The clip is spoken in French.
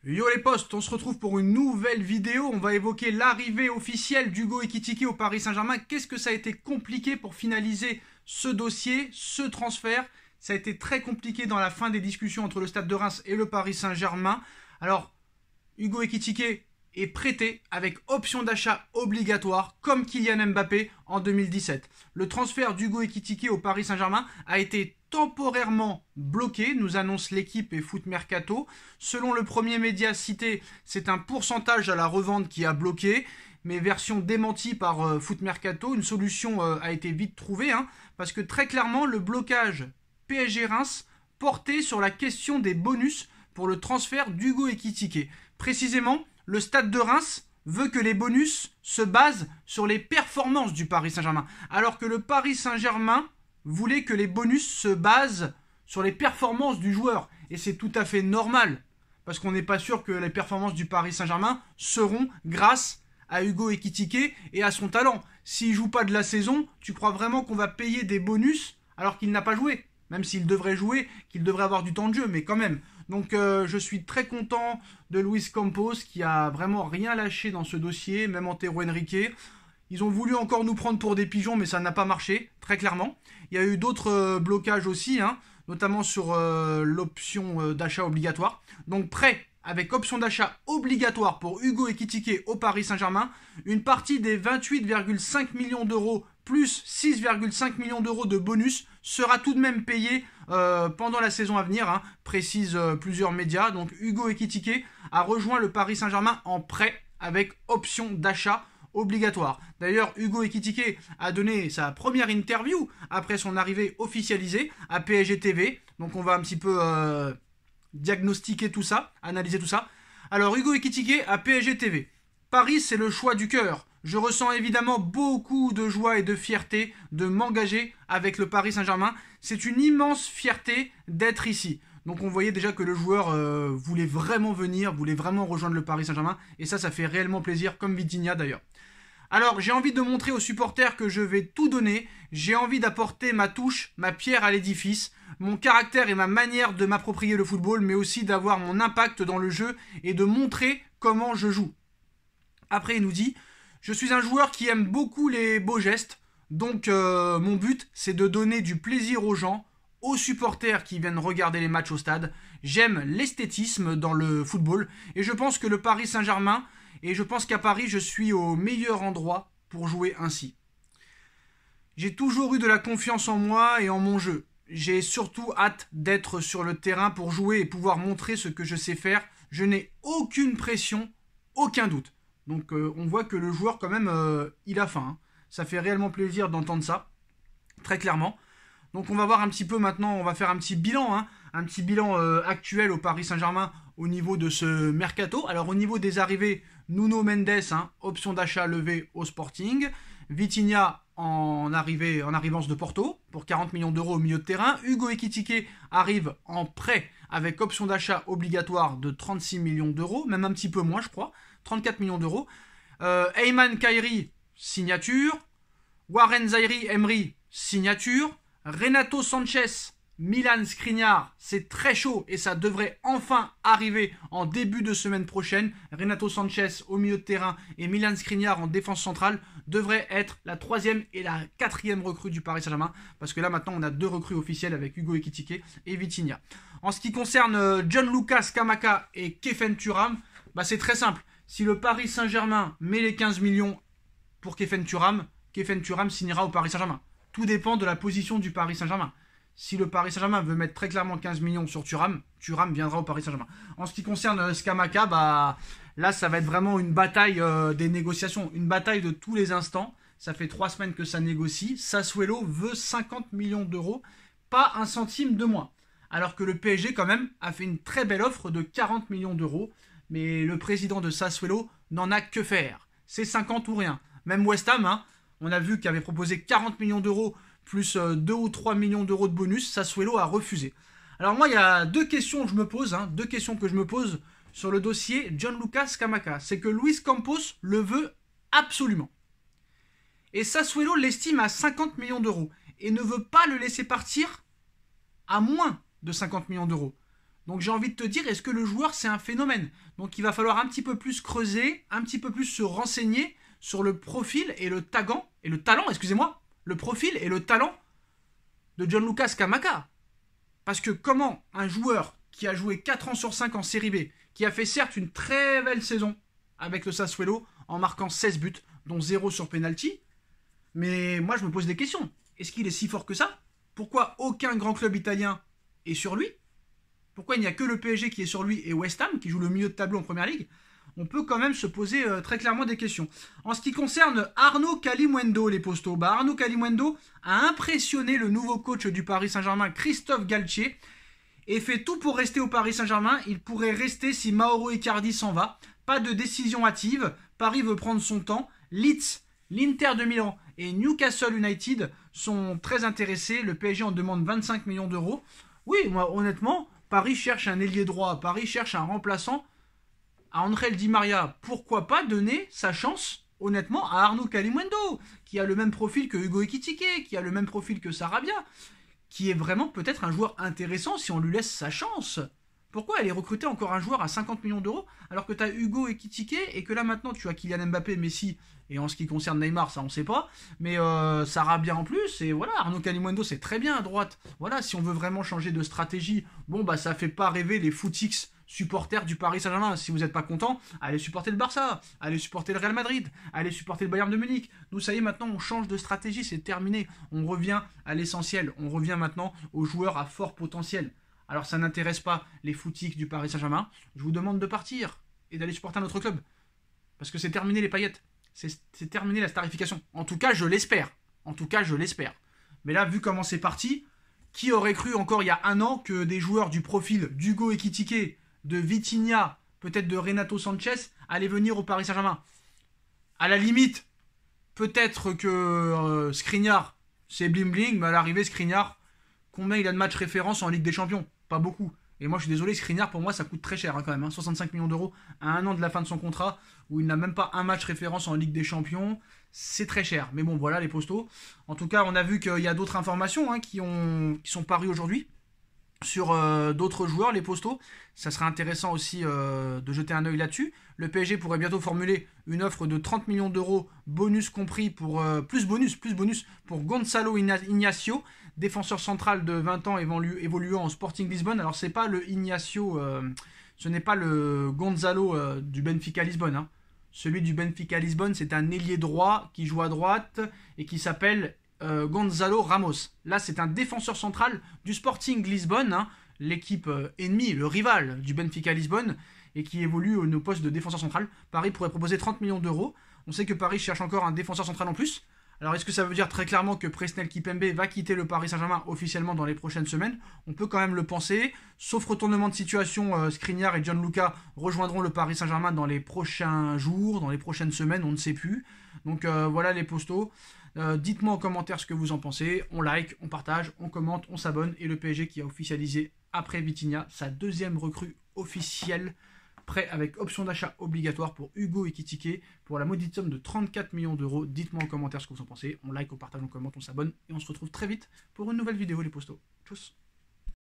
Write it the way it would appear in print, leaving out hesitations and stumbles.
Yo les potes, on se retrouve pour une nouvelle vidéo. On va évoquer l'arrivée officielle d'Hugo Ekitike au Paris Saint-Germain. Qu'est-ce que ça a été compliqué pour finaliser ce dossier, ce transfert? Ça a été très compliqué dans la fin des discussions entre le Stade de Reims et le Paris Saint-Germain. Alors, Hugo Ekitike est prêté avec option d'achat obligatoire comme Kylian Mbappé en 2017. Le transfert d'Hugo Ekitike au Paris Saint-Germain a été temporairement bloqué, nous annonce l'équipe et Foot Mercato. Selon le premier média cité, c'est un pourcentage à la revente qui a bloqué, mais version démentie par Foot Mercato, une solution a été vite trouvée, parce que très clairement, le blocage PSG Reims portait sur la question des bonus pour le transfert d'Hugo Ekitike. Précisément, le Stade de Reims veut que les bonus se basent sur les performances du Paris Saint-Germain, alors que le Paris Saint-Germain voulait que les bonus se basent sur les performances du joueur. Et c'est tout à fait normal, parce qu'on n'est pas sûr que les performances du Paris Saint-Germain seront grâce à Hugo Ekitike et à son talent. S'il ne joue pas de la saison, tu crois vraiment qu'on va payer des bonus alors qu'il n'a pas joué? Même s'il devrait jouer, qu'il devrait avoir du temps de jeu, mais quand même. Donc je suis très content de Luis Campos qui a vraiment rien lâché dans ce dossier, même Antero Henrique. Ils ont voulu encore nous prendre pour des pigeons, mais ça n'a pas marché, très clairement. Il y a eu d'autres blocages aussi, notamment sur l'option d'achat obligatoire. Donc prêt avec option d'achat obligatoire pour Hugo Ekitike au Paris Saint-Germain. Une partie des 28,5 millions d'euros plus 6,5 millions d'euros de bonus sera tout de même payée pendant la saison à venir, précisent plusieurs médias. Donc Hugo Ekitike a rejoint le Paris Saint-Germain en prêt avec option d'achat obligatoire. D'ailleurs, Hugo Ekitike a donné sa première interview après son arrivée officialisée à PSG TV. Donc on va un petit peu diagnostiquer tout ça, analyser tout ça. Alors Hugo Ekitike à PSG TV. Paris, c'est le choix du cœur. Je ressens évidemment beaucoup de joie et de fierté de m'engager avec le Paris Saint-Germain. C'est une immense fierté d'être ici. Donc on voyait déjà que le joueur voulait vraiment venir, voulait vraiment rejoindre le Paris Saint-Germain. Et ça fait réellement plaisir, comme Vitinha d'ailleurs. Alors j'ai envie de montrer aux supporters que je vais tout donner. J'ai envie d'apporter ma touche, ma pierre à l'édifice, mon caractère et ma manière de m'approprier le football, mais aussi d'avoir mon impact dans le jeu et de montrer comment je joue. Après il nous dit... Je suis un joueur qui aime beaucoup les beaux gestes, donc mon but c'est de donner du plaisir aux gens, aux supporters qui viennent regarder les matchs au stade. J'aime l'esthétisme dans le football et je pense que le Paris Saint-Germain, et je pense qu'à Paris je suis au meilleur endroit pour jouer ainsi. J'ai toujours eu de la confiance en moi et en mon jeu. J'ai surtout hâte d'être sur le terrain pour jouer et pouvoir montrer ce que je sais faire. Je n'ai aucune pression, aucun doute. Donc on voit que le joueur quand même, il a faim. Ça fait réellement plaisir d'entendre ça, très clairement. Donc on va voir un petit peu maintenant, on va faire un petit bilan, actuel au Paris Saint-Germain au niveau de ce mercato. Alors au niveau des arrivées, Nuno Mendes, option d'achat levée au Sporting. Vitinha en arrivance de Porto pour 40 millions d'euros au milieu de terrain. Hugo Ekitike arrive en prêt avec option d'achat obligatoire de 36 millions d'euros, même un petit peu moins je crois, 34 millions d'euros. Ayman Kairi, signature. Warren Zaïre-Emery, signature. Renato Sanchez, Milan Skriniar, c'est très chaud et ça devrait enfin arriver en début de semaine prochaine. Renato Sanchez au milieu de terrain et Milan Skriniar en défense centrale devraient être la 3e et la 4e recrue du Paris Saint-Germain, parce que là maintenant on a 2 recrues officielles avec Hugo Ekitike et Vitinha. En ce qui concerne Gianluca Scamacca et Kefren Thuram, c'est très simple. Si le Paris Saint-Germain met les 15 millions pour Kefren Thuram signera au Paris Saint-Germain. Tout dépend de la position du Paris Saint-Germain. Si le Paris Saint-Germain veut mettre très clairement 15 millions sur Thuram viendra au Paris Saint-Germain. En ce qui concerne Scamacca, là ça va être vraiment une bataille des négociations, une bataille de tous les instants. Ça fait 3 semaines que ça négocie. Sassuolo veut 50 millions d'euros, pas un centime de moins. Alors que le PSG quand même a fait une très belle offre de 40 millions d'euros. Mais le président de Sassuolo n'en a que faire. C'est 50 ou rien. Même West Ham, on a vu qu'il avait proposé 40 millions d'euros plus 2 ou 3 millions d'euros de bonus. Sassuolo a refusé. Alors moi, il y a 2 questions que je me pose, 2 questions que je me pose sur le dossier Gianluca Scamacca. C'est que Luis Campos le veut absolument. Et Sassuolo l'estime à 50 millions d'euros et ne veut pas le laisser partir à moins de 50 millions d'euros. Donc j'ai envie de te dire, est-ce que le joueur c'est un phénomène? Donc il va falloir un petit peu plus creuser, un petit peu plus se renseigner sur le profil et le talent, excusez-moi, le profil et le talent de Gianluca Scamacca. Parce que comment un joueur qui a joué 4 ans sur 5 en Série B, qui a fait certes une très belle saison avec le Sassuolo en marquant 16 buts, dont 0 sur penalty, mais moi je me pose des questions. Est-ce qu'il est si fort que ça? Pourquoi aucun grand club italien est sur lui? Pourquoi il n'y a que le PSG qui est sur lui et West Ham qui joue le milieu de tableau en première ligue? On peut quand même se poser très clairement des questions. En ce qui concerne Arnaud Kalimuendo, les postos, Arnaud Kalimuendo a impressionné le nouveau coach du Paris Saint-Germain, Christophe Galtier, et fait tout pour rester au Paris Saint-Germain. Il pourrait rester si Mauro Icardi s'en va. Pas de décision hâtive. Paris veut prendre son temps. Leeds, l'Inter de Milan et Newcastle United sont très intéressés. Le PSG en demande 25 millions d'euros. Oui, moi honnêtement, Paris cherche un ailier droit. Paris cherche un remplaçant à Angel Di Maria. Pourquoi pas donner sa chance, honnêtement, à Arnaud Kalimuendo, qui a le même profil que Hugo Ekitike, qui a le même profil que Sarabia, qui est vraiment peut-être un joueur intéressant si on lui laisse sa chance. Pourquoi aller recruter encore un joueur à 50 millions d'euros alors que tu as Hugo Ekitike et que là maintenant tu as Kylian Mbappé, Messi, et en ce qui concerne Neymar, ça on sait pas, mais Sarabia en plus, et voilà, Arnaud Kalimuendo c'est très bien à droite. Voilà, si on veut vraiment changer de stratégie, bon bah ça fait pas rêver les footix supporters du Paris Saint-Germain. Si vous n'êtes pas content, allez supporter le Barça, allez supporter le Real Madrid, allez supporter le Bayern de Munich. Nous, ça y est, maintenant, on change de stratégie, c'est terminé. On revient à l'essentiel. On revient maintenant aux joueurs à fort potentiel. Alors, ça n'intéresse pas les footix du Paris Saint-Germain. Je vous demande de partir et d'aller supporter un autre club. Parce que c'est terminé les paillettes. C'est terminé la starification. En tout cas, je l'espère. Mais là, vu comment c'est parti, qui aurait cru encore il y a un an que des joueurs du profil d'Hugo Ekitike, de Vitinha, peut-être de Renato Sanchez, allaient venir au Paris Saint-Germain? À la limite, peut-être que Skriniar, c'est bling bling, mais à l'arrivée, Skriniar, combien il a de matchs référence en Ligue des Champions? Pas beaucoup. Et moi, je suis désolé, Skriniar, pour moi, ça coûte très cher quand même. 65 millions d'euros à un an de la fin de son contrat, où il n'a même pas un match référence en Ligue des Champions. C'est très cher. Mais bon, voilà les postos. En tout cas, on a vu qu'il y a d'autres informations qui sont parues aujourd'hui sur d'autres joueurs, les postos. Ça serait intéressant aussi de jeter un œil là-dessus. Le PSG pourrait bientôt formuler une offre de 30 millions d'euros, bonus compris, pour plus bonus, pour Gonzalo Ignacio, défenseur central de 20 ans évoluant en Sporting Lisbonne. Alors c'est pas le Ignacio, ce n'est pas le Gonzalo du Benfica Lisbonne. Celui du Benfica Lisbonne, c'est un ailier droit qui joue à droite et qui s'appelle Gonzalo Ramos. Là, c'est un défenseur central du Sporting Lisbonne, l'équipe ennemie, le rival du Benfica Lisbonne, et qui évolue au poste de défenseur central. Paris pourrait proposer 30 millions d'euros. On sait que Paris cherche encore un défenseur central en plus. Alors, est-ce que ça veut dire très clairement que Presnel Kimpembe va quitter le Paris Saint-Germain officiellement dans les prochaines semaines? On peut quand même le penser. Sauf retournement de situation, Skriniar et Gianluca rejoindront le Paris Saint-Germain dans les prochains jours, dans les prochaines semaines, on ne sait plus. Donc voilà les postos. Dites-moi en commentaire ce que vous en pensez. On like, on partage, on commente, on s'abonne. Et le PSG qui a officialisé, après Vitinha, sa deuxième recrue officielle, prêt avec option d'achat obligatoire pour Hugo Ekitike pour la maudite somme de 34 millions d'euros. Dites-moi en commentaire ce que vous en pensez. On like, on partage, on commente, on s'abonne. Et on se retrouve très vite pour une nouvelle vidéo les postos. Tchuss.